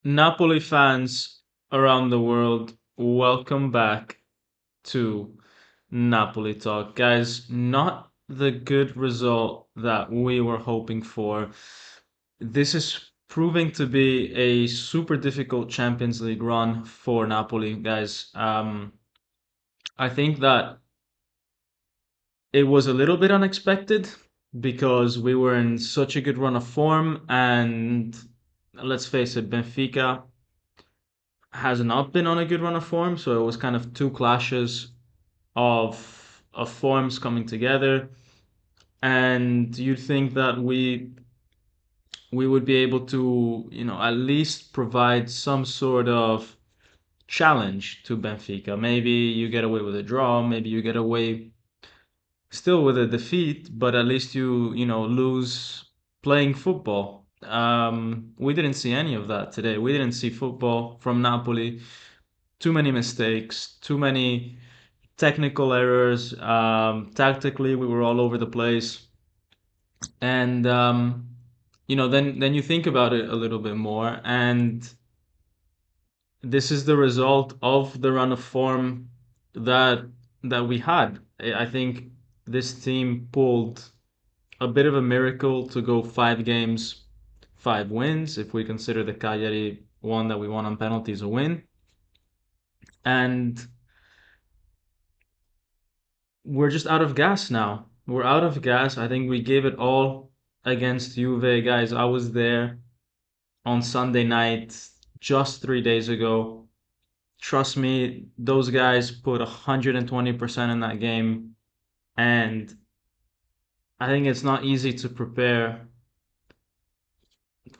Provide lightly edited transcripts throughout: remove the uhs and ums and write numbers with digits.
Napoli fans around the world, welcome back to Napoli Talk. Guys, not the good result that we were hoping for. This is proving to be a super difficult Champions League run for Napoli, guys. I think that it was a little bit unexpected because we were in such a good run of form, and let's face it, Benfica has not been on a good run of form, so it was kind of two clashes of forms coming together. And you'd think that we would be able to, at least provide some sort of challenge to Benfica. Maybe you get away with a draw, maybe you get away still with a defeat, but at least you lose playing football. We didn't see any of that today. We didn't see football from Napoli. Too many mistakes, too many technical errors. Tactically, we were all over the place, and then you think about it a little bit more, and this is the result of the run of form that we had. I think this team pulled a bit of a miracle to go 5 games, 5 wins, if we consider the Cagliari one that we won on penalties a win. And we're just out of gas now. We're out of gas. I think we gave it all against Juve, guys. I was there on Sunday night just 3 days ago. Trust me, those guys put 120% in that game. And I think it's not easy to prepare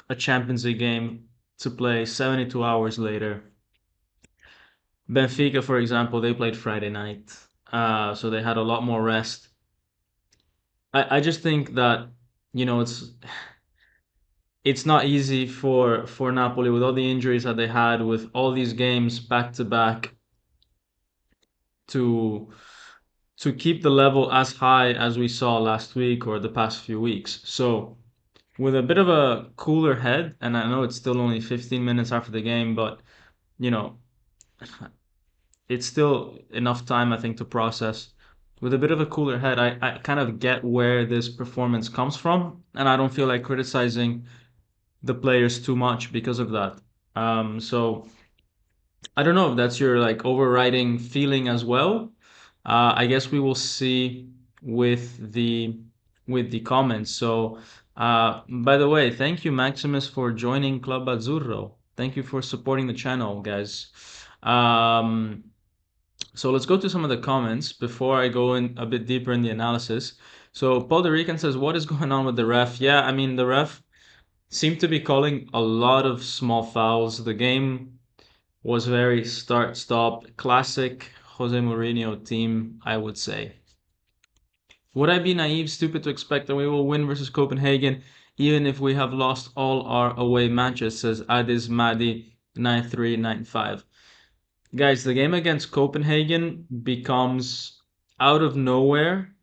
a Champions League game to play 72 hours later. Benfica, for example, they played Friday night. So they had a lot more rest. I just think that, you know, it's not easy for Napoli with all the injuries that they had, with all these games back to back, to keep the level as high as we saw last week or the past few weeks. So with a bit of a cooler head, and I know it's still only 15 minutes after the game, but you know, it's still enough time, I think, to process. With a bit of a cooler head, I kind of get where this performance comes from, and I don't feel like criticizing the players too much because of that. So I don't know if that's your like overriding feeling as well. I guess we will see with the comments. So, by the way, thank you, Maximus, for joining Club Azzurro. Thank you for supporting the channel, guys. So let's go to some of the comments before I go in a bit deeper in the analysis. So Paul the Rican says, "What is going on with the ref?" Yeah, I mean the ref seemed to be calling a lot of small fouls. The game was very start-stop, classic Jose Mourinho team, I would say. Would I be naive, stupid to expect that we will win versus Copenhagen, even if we have lost all our away matches, says Adis Madi 9395. Guys, the game against Copenhagen becomes out of nowhere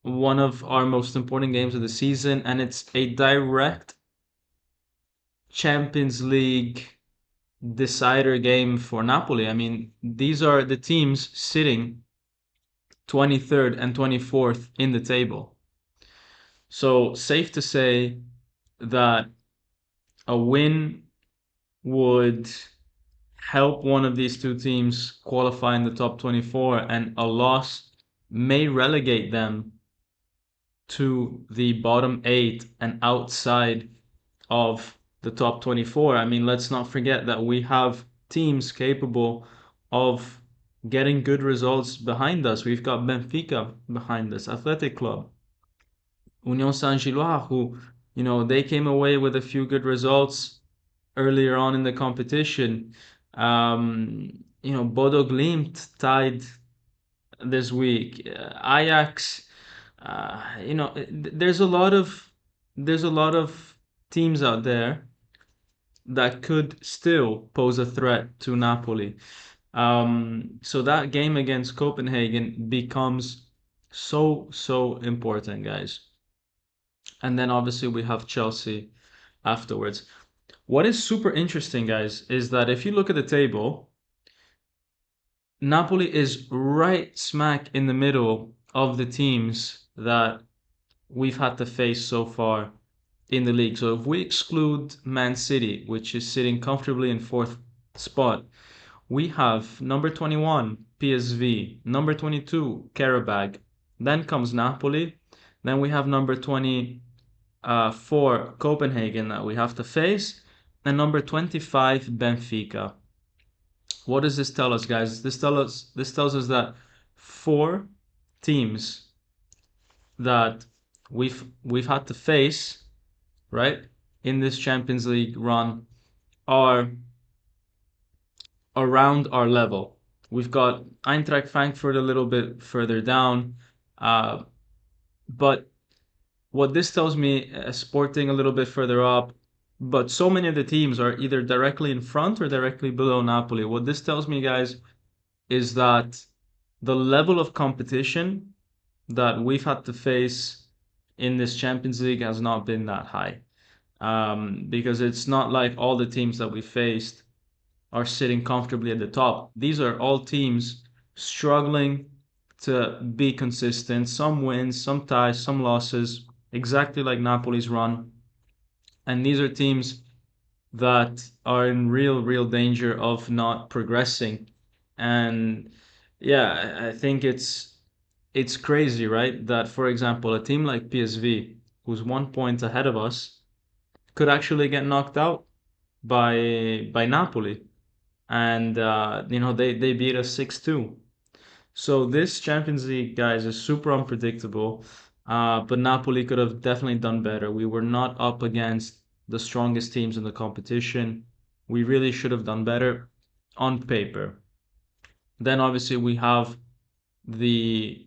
one of our most important games of the season, and it's a direct Champions League decider game for Napoli. I mean, these are the teams sitting 23rd and 24th in the table. So, safe to say that a win would help one of these two teams qualify in the top 24, and a loss may relegate them to the bottom 8 and outside of the top 24. I mean, let's not forget that we have teams capable of getting good results behind us. We've got Benfica behind us, Athletic Club, Union Saint-Gilloise, who, they came away with a few good results earlier on in the competition. Bodo Glimt tied this week. Ajax, there's a lot of teams out there that could still pose a threat to Napoli. So that game against Copenhagen becomes so important, guys. And then obviously we have Chelsea afterwards. What is super interesting, guys, is that if you look at the table, Napoli is right smack in the middle of the teams that we've had to face so far in the league. So if we exclude Man City, which is sitting comfortably in fourth spot, we have number 21, PSV, number 22, Karabag. Then comes Napoli. Then we have number 24, Copenhagen, that we have to face. And number 25, Benfica. What does this tell us, guys? This tells us that four teams that we've had to face, right, in this Champions League run are around our level. We've got Eintracht Frankfurt a little bit further down, uh, but what this tells me, Sporting a little bit further up, but so many of the teams are either directly in front or directly below Napoli. What this tells me, guys, is that the level of competition that we've had to face in this Champions League has not been that high. Because it's not like all the teams that we faced are sitting comfortably at the top. These are all teams struggling to be consistent. Some wins, some ties, some losses, exactly like Napoli's run. And these are teams that are in real danger of not progressing. And yeah, I think it's crazy, right? That for example, a team like PSV, who's 1 point ahead of us, could actually get knocked out by Napoli, and they beat us 6-2. So this Champions League, guys, is super unpredictable. But Napoli could have definitely done better. We were not up against the strongest teams in the competition. We really should have done better on paper. Then obviously we have the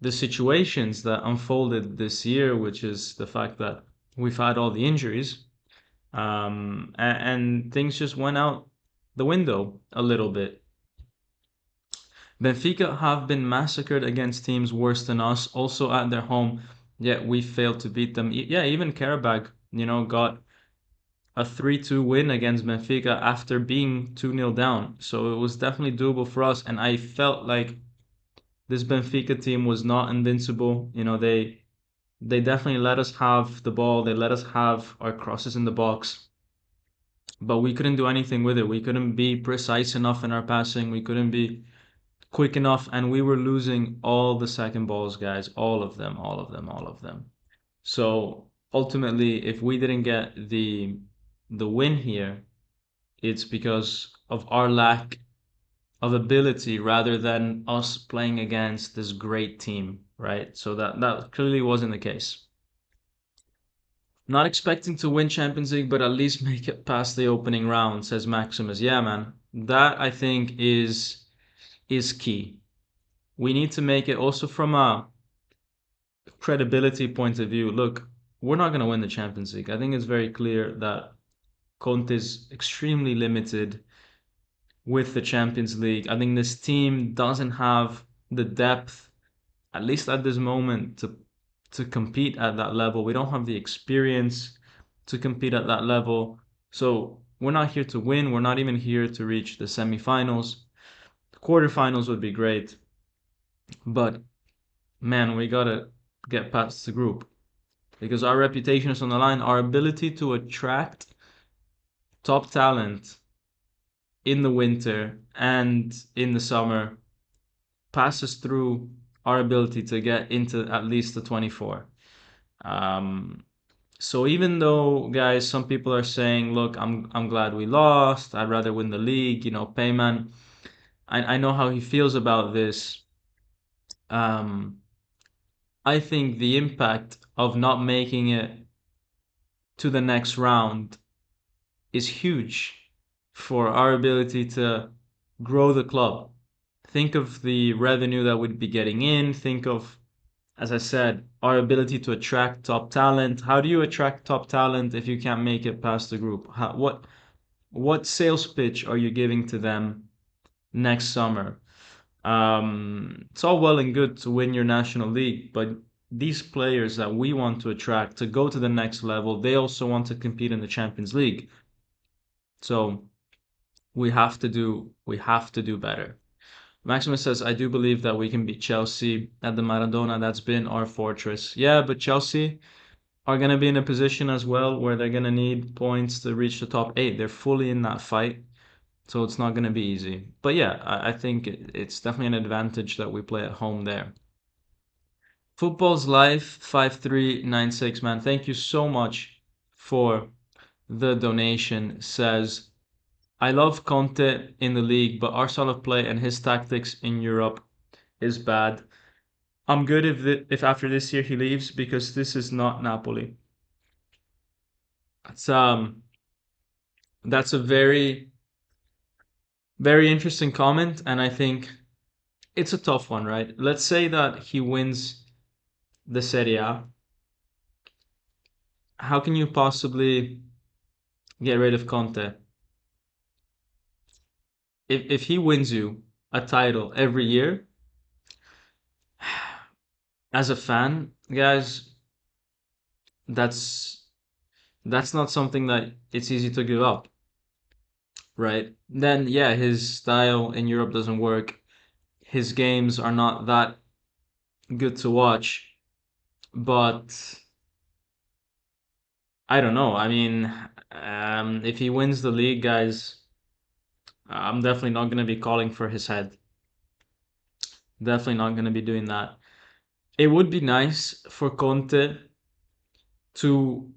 the situations that unfolded this year, which is the fact that we've had all the injuries, and things just went out the window a little bit. Benfica have been massacred against teams worse than us, also at their home, yet we failed to beat them. Yeah, even Karabag, got a 3-2 win against Benfica after being 2-0 down. So it was definitely doable for us, and I felt like this Benfica team was not invincible. They definitely let us have the ball. They let us have our crosses in the box, but we couldn't do anything with it. We couldn't be precise enough in our passing. We couldn't be quick enough, and we were losing all the second balls, guys. All of them, all of them, all of them. So ultimately, if we didn't get the win here, it's because of our lack of ability rather than us playing against this great team, right? So that clearly wasn't the case. Not expecting to win Champions League, but at least make it past the opening round, says Maximus. Yeah, man. That I think is key. We need to make it also from a credibility point of view. Look, we're not going to win the Champions League. I think it's very clear that Conte is extremely limited with the Champions League. I think this team doesn't have the depth, at least at this moment, to compete at that level. We don't have the experience to compete at that level. So we're not here to win. We're not even here to reach the semifinals. The quarterfinals would be great, but man, we gotta get past the group because our reputation is on the line. Our ability to attract top talent in the winter and in the summer passes through our ability to get into at least the 24. Um, so even though, guys, some people are saying, "Look, I'm glad we lost. I'd rather win the league." Payman. I know how he feels about this. Um, I think the impact of not making it to the next round is huge for our ability to grow the club. Think of the revenue that we'd be getting in. Think of, as I said, our ability to attract top talent. How do you attract top talent if you can't make it past the group? What sales pitch are you giving to them next summer? It's all well and good to win your national league, but these players that we want to attract to go to the next level, they also want to compete in the Champions League. So we have to do better. Maximus says, I do believe that we can beat Chelsea at the Maradona. That's been our fortress. Yeah, but Chelsea are going to be in a position as well where they're going to need points to reach the top eight. They're fully in that fight, so it's not going to be easy. But yeah, I think it's definitely an advantage that we play at home there. Football's Life 5396, man. Thank you so much for the donation. Says, I love Conte in the league, but our style of play and his tactics in Europe is bad. I'm good if after this year he leaves because this is not Napoli. It's that's a very interesting comment, and I think it's a tough one, right? Let's say that he wins the Serie A. How can you possibly get rid of Conte? If he wins you a title every year, as a fan, guys, that's that's not something that it's easy to give up, right? Then yeah, his style in Europe doesn't work. His games are not that good to watch, but I don't know. I mean, if he wins the league, guys, I'm definitely not going to be calling for his head. Definitely not going to be doing that. It would be nice for Conte to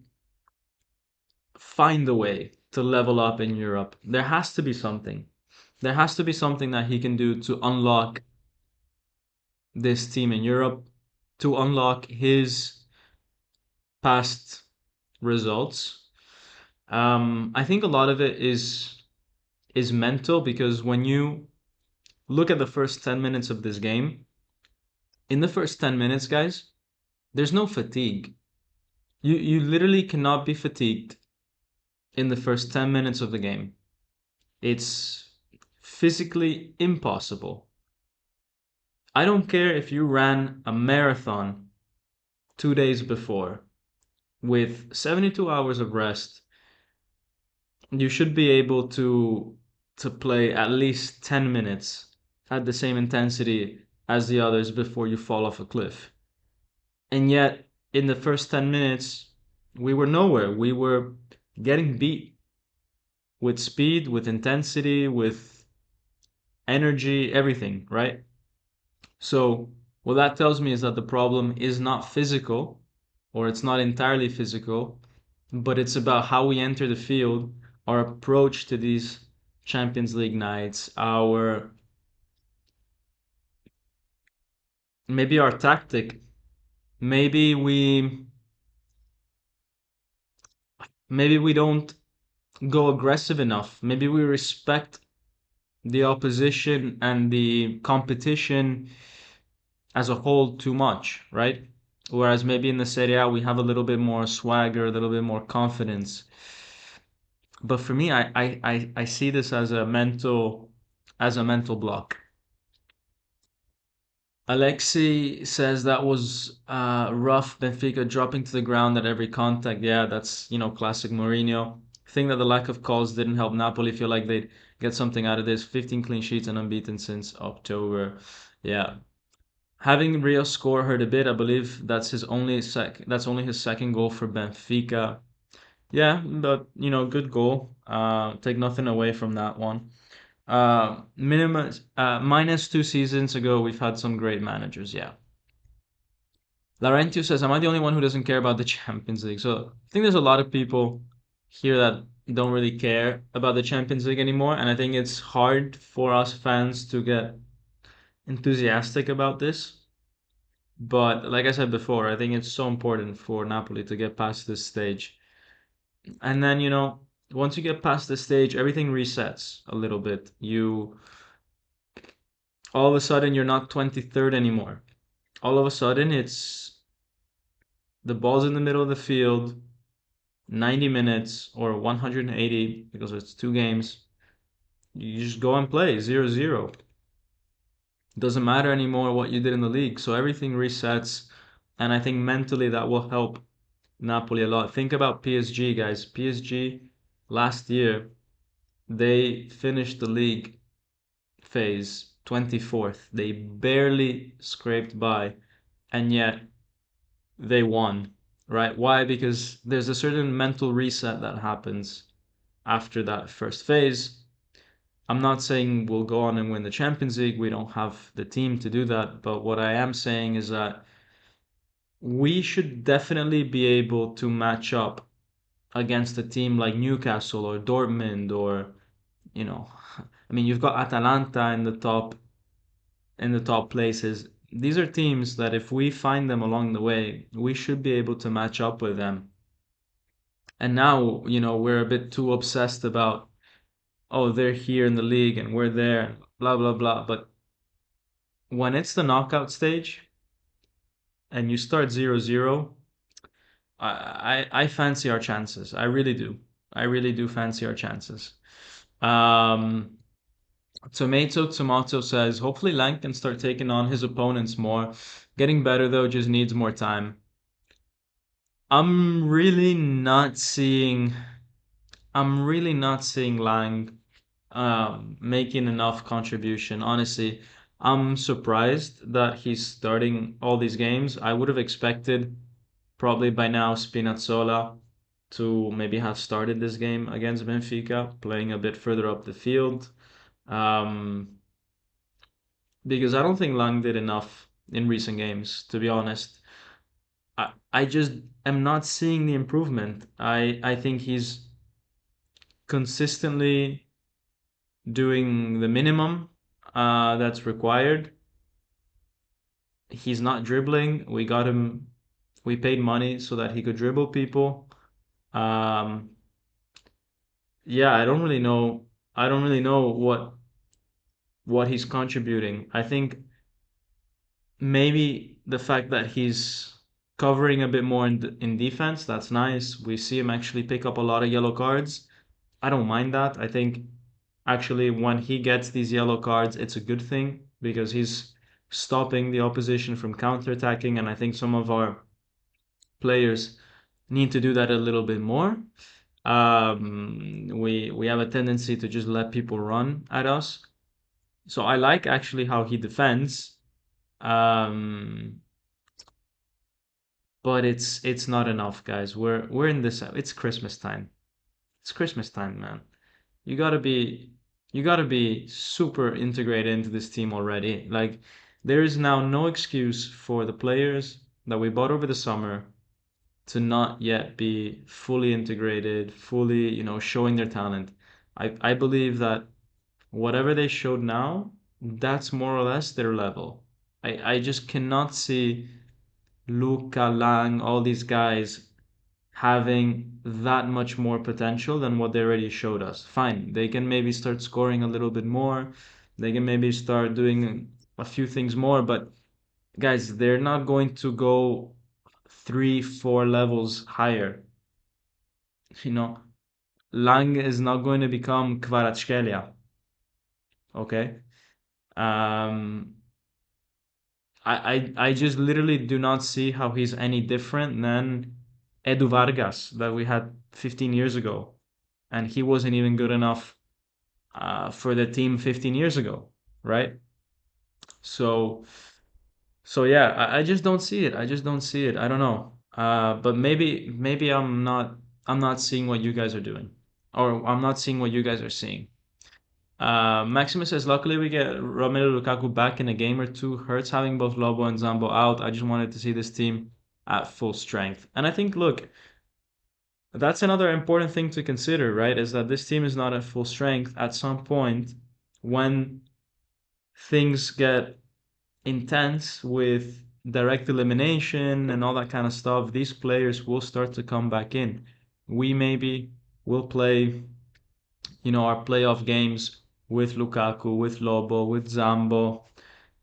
find a way to level up in Europe. There has to be something. There has to be something that he can do to unlock this team in Europe, to unlock his past results. I think a lot of it is mental because when you look at the first 10 minutes of this game, in the first 10 minutes, guys, there's no fatigue. You literally cannot be fatigued in the first 10 minutes of the game. It's physically impossible. I don't care if you ran a marathon 2 days before with 72 hours of rest, you should be able to play at least 10 minutes at the same intensity as the others before you fall off a cliff. And yet, in the first 10 minutes, we were nowhere. We were getting beat with speed, with intensity, with energy, everything, right? So, what that tells me is that the problem is not physical, or it's not entirely physical, but it's about how we enter the field, our approach to these Champions League nights, our maybe our tactic. Maybe we don't go aggressive enough. Maybe we respect the opposition and the competition as a whole too much, right? Whereas maybe in the Serie A we have a little bit more swagger, a little bit more confidence. But for me, I see this as a mental block. Alexi says that was rough. Benfica dropping to the ground at every contact. Yeah, that's classic Mourinho. I think that the lack of calls didn't help Napoli feel like they'd get something out of this. 15 clean sheets and unbeaten since October. Yeah, having Rio score hurt a bit. I believe that's only his second goal for Benfica. Yeah, but good goal. Take nothing away from that one. Minus 2 seasons ago, we've had some great managers. Yeah. Laurentio says, "Am I the only one who doesn't care about the Champions League?" So I think there's a lot of people here that don't really care about the Champions League anymore, and I think it's hard for us fans to get enthusiastic about this. But like I said before, I think it's so important for Napoli to get past this stage. And then, once you get past this stage, everything resets a little bit. All of a sudden, you're not 23rd anymore. All of a sudden, it's the ball's in the middle of the field, 90 minutes or 180 because it's 2 games. You just go and play 0-0. Doesn't matter anymore what you did in the league. So everything resets. And I think mentally that will help Napoli a lot. Think about PSG, guys. PSG last year, they finished the league phase 24th. They barely scraped by, and yet they won, right? Why? Because there's a certain mental reset that happens after that first phase. I'm not saying we'll go on and win the Champions League. We don't have the team to do that. But what I am saying is that we should definitely be able to match up against a team like Newcastle or Dortmund or, you know, I mean, you've got Atalanta in the top places. These are teams that if we find them along the way, we should be able to match up with them. And now, we're a bit too obsessed about, oh, they're here in the league and we're there, blah, blah, blah. But when it's the knockout stage and you start 0-0, I fancy our chances. I really do. I really do fancy our chances. Um, Tomato says, hopefully Lang can start taking on his opponents more. Getting better though just needs more time. I'm really not seeing I'm really not seeing Lang making enough contribution. Honestly, I'm surprised that he's starting all these games. I would have expected probably by now Spinazzola to maybe have started this game against Benfica, playing a bit further up the field. Um, because I don't think Lang did enough in recent games, to be honest. I just am not seeing the improvement. I think he's consistently doing the minimum that's required. He's not dribbling. We paid money so that he could dribble people. Um, yeah, I don't really know. I don't really know what he's contributing. I think maybe the fact that he's covering a bit more in defense, that's nice. We see him actually pick up a lot of yellow cards. I don't mind that. I think actually when he gets these yellow cards, it's a good thing because he's stopping the opposition from counterattacking, and I think some of our players need to do that a little bit more. We have a tendency to just let people run at us. So I like actually how he defends. Um, but it's not enough, guys. We're in this. It's Christmas time. It's Christmas time, man. You gotta be you gotta be super integrated into this team already. Like there is now no excuse for the players that we bought over the summer to not yet be fully integrated, fully, showing their talent. I believe that whatever they showed now, that's more or less their level. I just cannot see Luca, Lang, all these guys having that much more potential than what they already showed us. Fine, they can maybe start scoring a little bit more. They can maybe start doing a few things more, but guys, they're not going to go 3, 4 levels higher. You know, Lang is not going to become Kvaratskhelia, okay? Um, I just literally do not see how he's any different than Edu Vargas that we had 15 years ago. And he wasn't even good enough for the team 15 years ago, right? So, so yeah, I just don't see it. I just don't see it. I don't know. But maybe I'm not seeing what you guys are doing, or I'm not seeing what you guys are seeing. Maximus says, luckily we get Romelu Lukaku back in a game or two. Hurts having both Lobo and Zambo out. I just wanted to see this team at full strength. And I think, look, that's another important thing to consider, right? Is that this team is not at full strength. At some point, when things get intense with direct elimination and all that kind of stuff, these players will start to come back in. We maybe will play, our playoff games with Lukaku, with Lobo, with Zambo.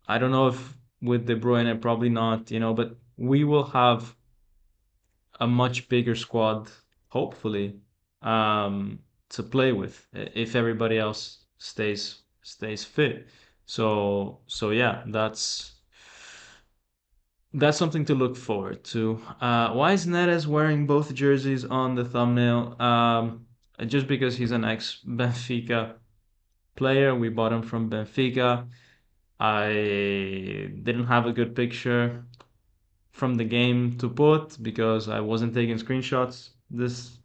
I don't know if with De Bruyne, probably not, but we will have a much bigger squad, hopefully, to play with if everybody else stays fit. So yeah, That's something to look forward to. Why is Neres wearing both jerseys on the thumbnail? Just because he's an ex Benfica player. We bought him from Benfica. I didn't have a good picture from the game to put because I wasn't taking screenshots this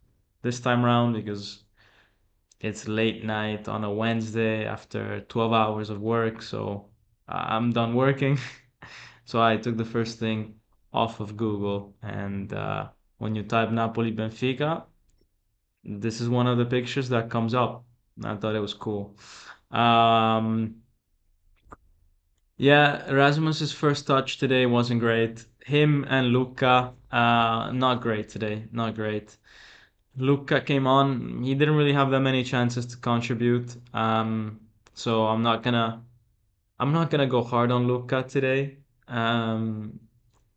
time around because it's late night on a Wednesday after 12 hours of work, so I'm done working. So I took the first thing off of Google, and when you type Napoli Benfica, this is one of the pictures that comes up. I thought it was cool. Um, yeah, Rasmus's first touch today wasn't great. Him and Luca, not great today. Not great. Luca came on. He didn't really have that many chances to contribute. So I'm not gonna go hard on Luca today. Um,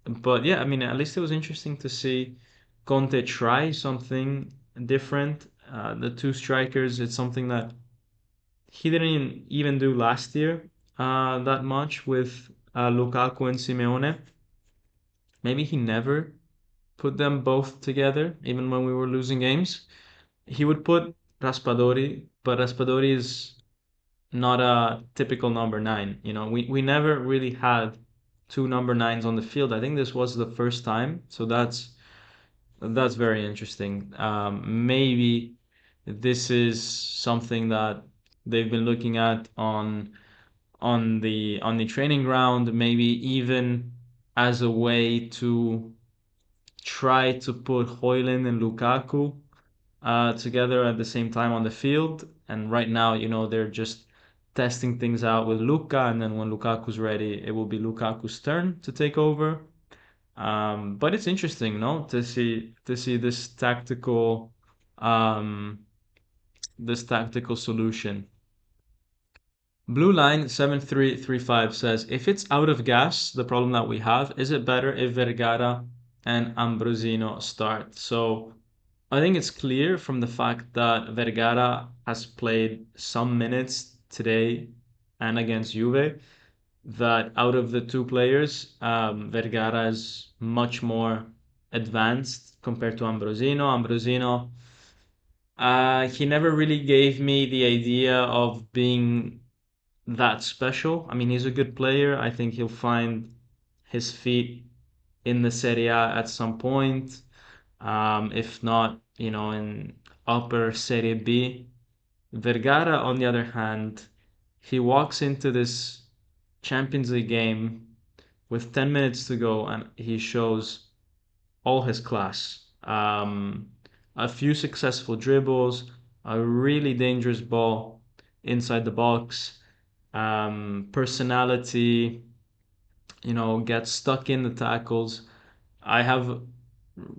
but yeah, I mean, at least it was interesting to see Conte try something different. The two strikers, it's something that he didn't even do last year that much with Lukaku and Simeone. Maybe he never put them both together, even when we were losing games. He would put Raspadori, but Raspadori is not a typical number nine. We never really had two number nines on the field. I think this was the first time, so that's very interesting. Maybe this is something that they've been looking at on the training ground, maybe even as a way to try to put Hoyland and Lukaku together at the same time on the field. And right now, they're just testing things out with Luka, and then when Lukaku's ready, it will be Lukaku's turn to take over. But it's interesting, no, to see um, this tactical solution. Blue Line 7335 says, if it's out of gas, the problem that we have, is it better if Vergara and Ambrosino start? So I think it's clear from the fact that Vergara has played some minutes today and against Juve that out of the two players, Vergara is much more advanced compared to Ambrosino. Ambrosino, he never really gave me the idea of being that special. I mean, he's a good player. I think he'll find his feet in the Serie A at some point. If not, in upper Serie B. Vergara, on the other hand, he walks into this Champions League game with 10 minutes to go and he shows all his class. A few successful dribbles, a really dangerous ball inside the box, personality, gets stuck in the tackles. I have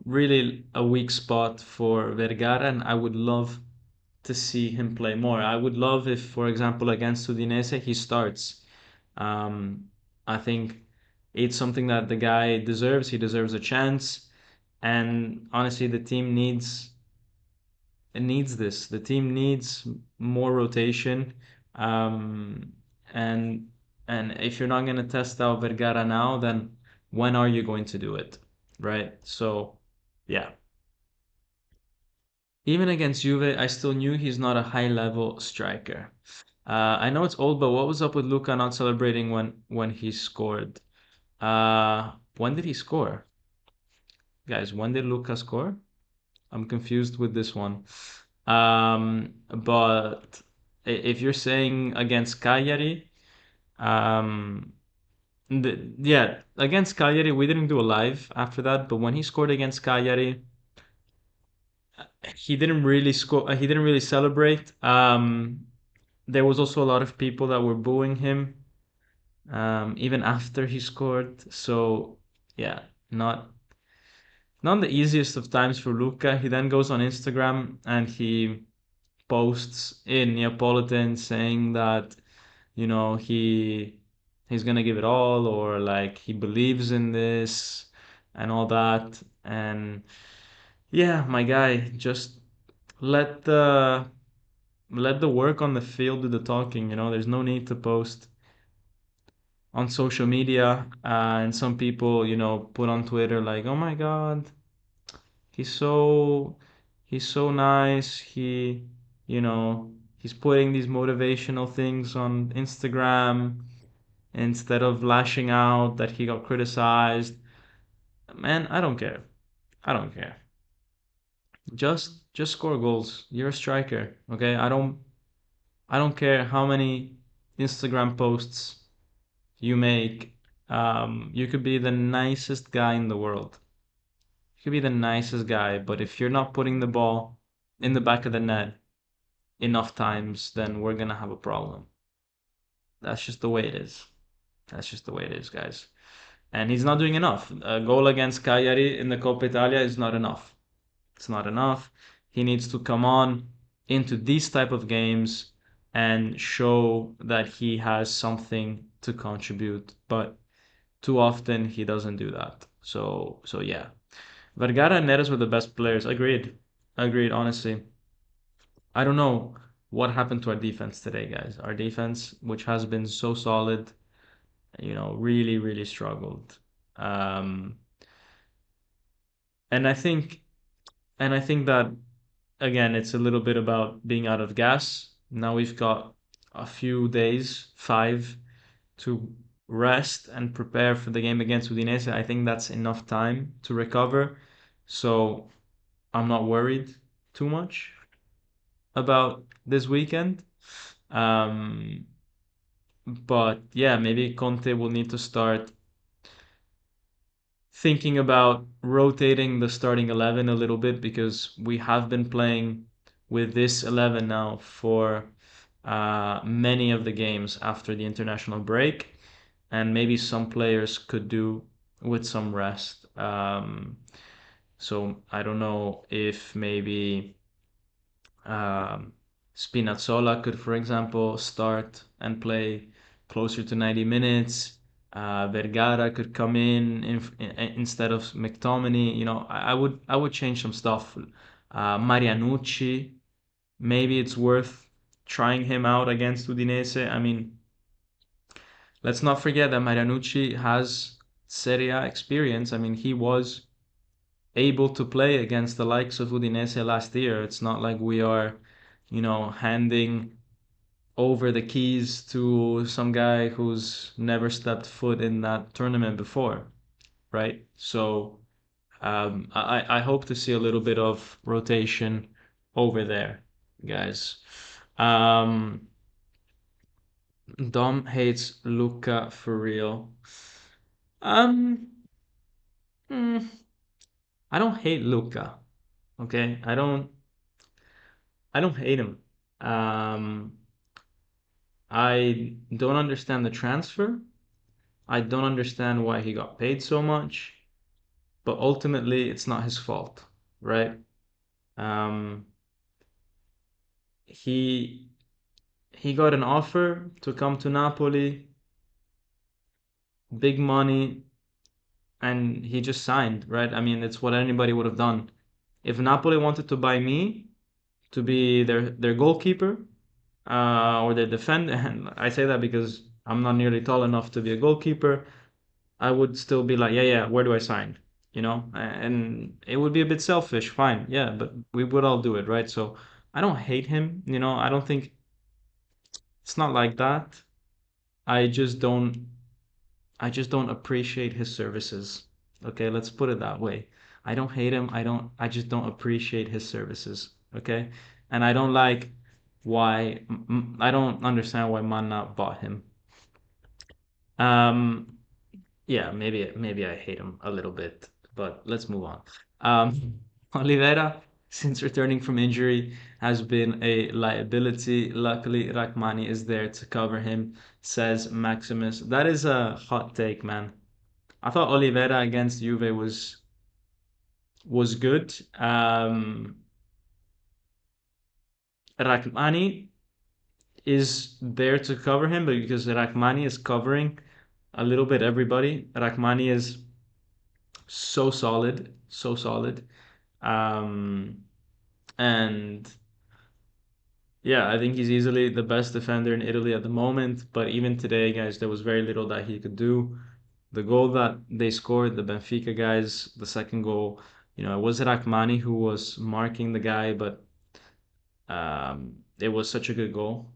really a weak spot for Vergara, and I would love to see him play more. I would love if, for example, against Udinese, he starts. Um, I think it's something that the guy deserves. He deserves a chance, and honestly, the team needs this. The team needs more rotation, um, and and if you're not going to test out Vergara now, then when are you going to do it, right? So, yeah. Even against Juve, I still knew he's not a high level striker. I know it's old, but what was up with Luka not celebrating when he scored? When did he score? Guys, when did Luka score? I'm confused with this one. But if you're saying against Cagliari, um, yeah, against Cagliari, we didn't do a live after that, but when he scored against Cagliari, he didn't really score, he didn't really celebrate. There was also a lot of people that were booing him, even after he scored. So yeah, not the easiest of times for Luca. He then goes on Instagram and he posts in Neapolitan saying that he's gonna give it all, or like he believes in this and all that. And yeah, my guy, just let the let the work on the field do the talking. There's no need to post on social media, and some people, put on Twitter like, "Oh my God, he's so he's so nice. You know, he's putting these motivational things on Instagram instead of lashing out that he got criticized." Man, I don't care. I don't care. Just score goals. You're a striker, okay? I don't care how many Instagram posts you make. You could be the nicest guy in the world. You could be the nicest guy, but if you're not putting the ball in the back of the net enough times, then we're gonna have a problem. That's just the way it is. That's just the way it is, guys. And he's not doing enough. A goal against Cagliari in the Coppa Italia is not enough. It's not enough. He needs to come on into these type of games and show that he has something to contribute. But too often he doesn't do that. So yeah. Vergara and Neres were the best players. Agreed. Agreed, honestly. I don't know what happened to our defense today, guys. Our defense, which has been so solid, really, really struggled. Um, and I think and I think that again, it's a little bit about being out of gas. Now we've got a few days, five, to rest and prepare for the game against Udinese. I think that's enough time to recover. So I'm not worried too much about this weekend. Um, but yeah, maybe Conte will need to start thinking about rotating the starting 11 a little bit because we have been playing with this 11 now for many of the games after the international break, and maybe some players could do with some rest. So I don't know if maybe um, Spinazzola could, for example, start and play closer to 90 minutes. Vergara could come instead of Mctominay. I would change some stuff. Marianucci, maybe it's worth trying him out against Udinese. I mean, let's not forget that Marianucci has Serie A experience. I mean, he was able to play against the likes of Udinese last year. It's not like we are, handing over the keys to some guy who's never stepped foot in that tournament before, right? So I hope to see a little bit of rotation over there, guys. Um, Dom hates Luca for real. Um, hmm, I don't hate Luca. Okay, I don't hate him. Um, I don't understand the transfer. I don't understand why he got paid so much, but ultimately it's not his fault, right? Um, he he got an offer to come to Napoli, big money, and he just signed, right? I mean, it's what anybody would have done. If Napoli wanted to buy me to be their goalkeeper, or their defender, and I say that because I'm not nearly tall enough to be a goalkeeper, I would still be like, yeah, yeah, where do I sign? And it would be a bit selfish, fine, yeah, but we would all do it, right? So I don't hate him, I don't think it's not like that. I just don't, I just don't appreciate his services. Okay, let's put it that way. I don't hate him. I just don't appreciate his services. Okay, and I don't like why, I don't understand why Manna bought him. Um, Yeah, maybe I hate him a little bit, but let's move on. Oliveira, since returning from injury, has been a liability. Luckily, Rahmani is there to cover him, says Maximus. That is a hot take, man. I thought Oliveira against Juve was good. Rahmani is there to cover him, but because Rahmani is covering a little bit everybody, Rahmani is so solid, so solid. Um, and Yeah, I think he's easily the best defender in Italy at the moment. But even today, guys, there was very little that he could do. The goal that they scored, the Benfica guys, the second goal, it was Rahmani who was marking the guy, but it was such a good goal,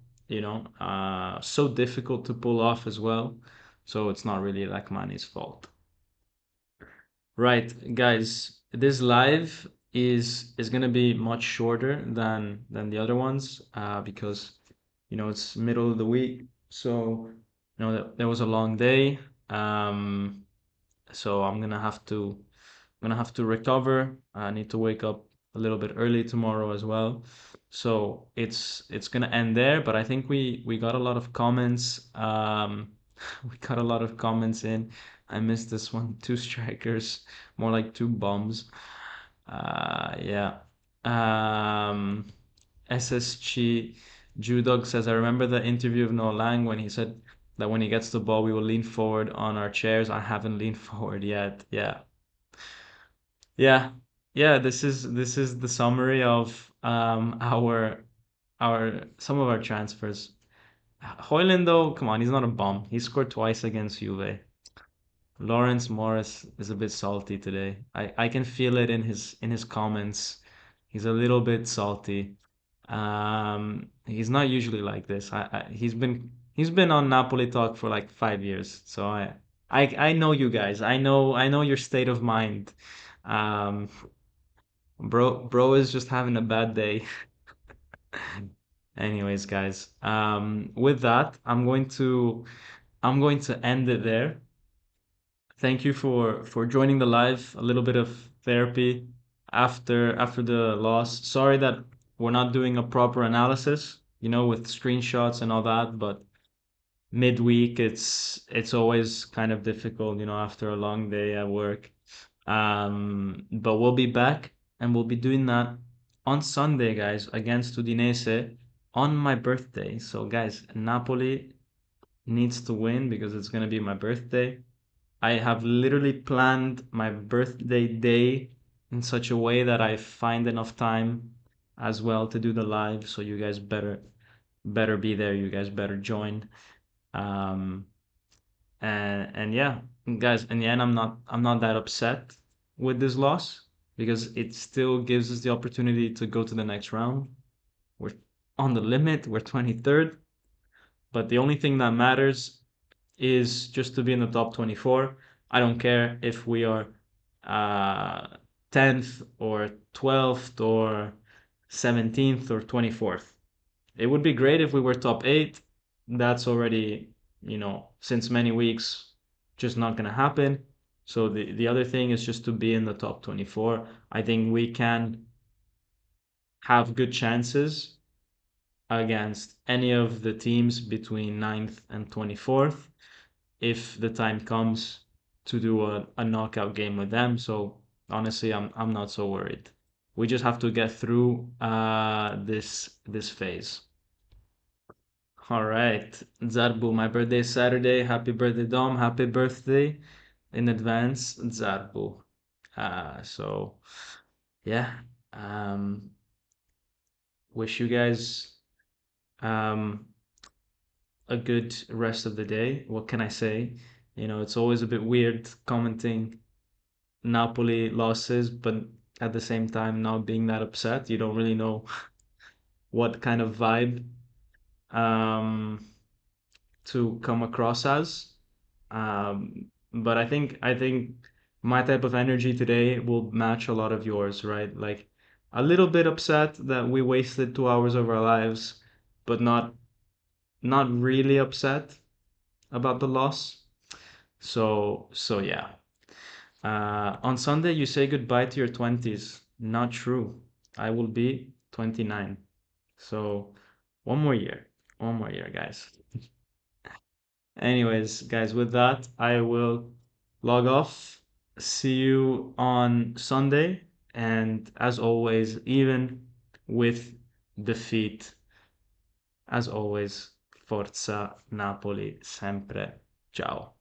so difficult to pull off as well. So it's not really Rahmani's fault. Right, guys, this live is gonna be much shorter than the other ones, because it's middle of the week, so that there was a long day. So I'm gonna have to recover. I need to wake up a little bit early tomorrow as well. So it's gonna end there, but I think we got a lot of comments. We got a lot of comments in. I missed this one. Two strikers, more like two bombs. Yeah. Um, SSG Judog says, I remember the interview of Noah Lang when he said that when he gets the ball, we will lean forward on our chairs. I haven't leaned forward yet. Yeah. Yeah. Yeah, this is the summary of our some of our transfers. Hoyland though, come on, he's not a bomb. He scored twice against Juve. Lawrence Morris is a bit salty today. I can feel it in his comments. He's a little bit salty. He's not usually like this. He's been on Napoli talk for like 5 years. So I know you guys. I know your state of mind. Um, bro is just having a bad day. Anyways, guys. With that, I'm going to end it there. Thank you for joining the live. A little bit of therapy after the loss. Sorry that we're not doing a proper analysis, with screenshots and all that, but midweek it's always kind of difficult, after a long day at work. But we'll be back and we'll be doing that on Sunday, guys, against Udinese on my birthday. So guys, Napoli needs to win because it's gonna be my birthday. I have literally planned my birthday day in such a way that I find enough time as well to do the live. So you guys better be there. You guys better join. Um, and yeah, guys. In the end, I'm not that upset with this loss because it still gives us the opportunity to go to the next round. We're on the limit. We're 23rd, but the only thing that matters is just to be in the top 24. I don't care if we are uh, 10th or 12th or 17th or 24th. It would be great if we were top 8. That's already, since many weeks, just not going to happen. So the other thing is just to be in the top 24. I think we can have good chances against any of the teams between 9th and 24th if the time comes to do a knockout game with them. So honestly, I'm not so worried. We just have to get through this phase. All right, Zarbu, my birthday is Saturday. Happy birthday, Dom. Happy birthday in advance, Zarbu. So yeah, um, wish you guys um a good rest of the day. What can I say? It's always a bit weird commenting Napoli losses, but at the same time not being that upset. You don't really know what kind of vibe um, to come across as. But I think my type of energy today will match a lot of yours, right? Like a little bit upset that we wasted 2 hours of our lives, but not really upset about the loss. So yeah. On Sunday, you say goodbye to your 20s. Not true. I will be 29. So, one more year. One more year, guys. Anyways, guys, with that, I will log off. See you on Sunday. And as always, even with defeat, as always, Forza Napoli sempre. Ciao.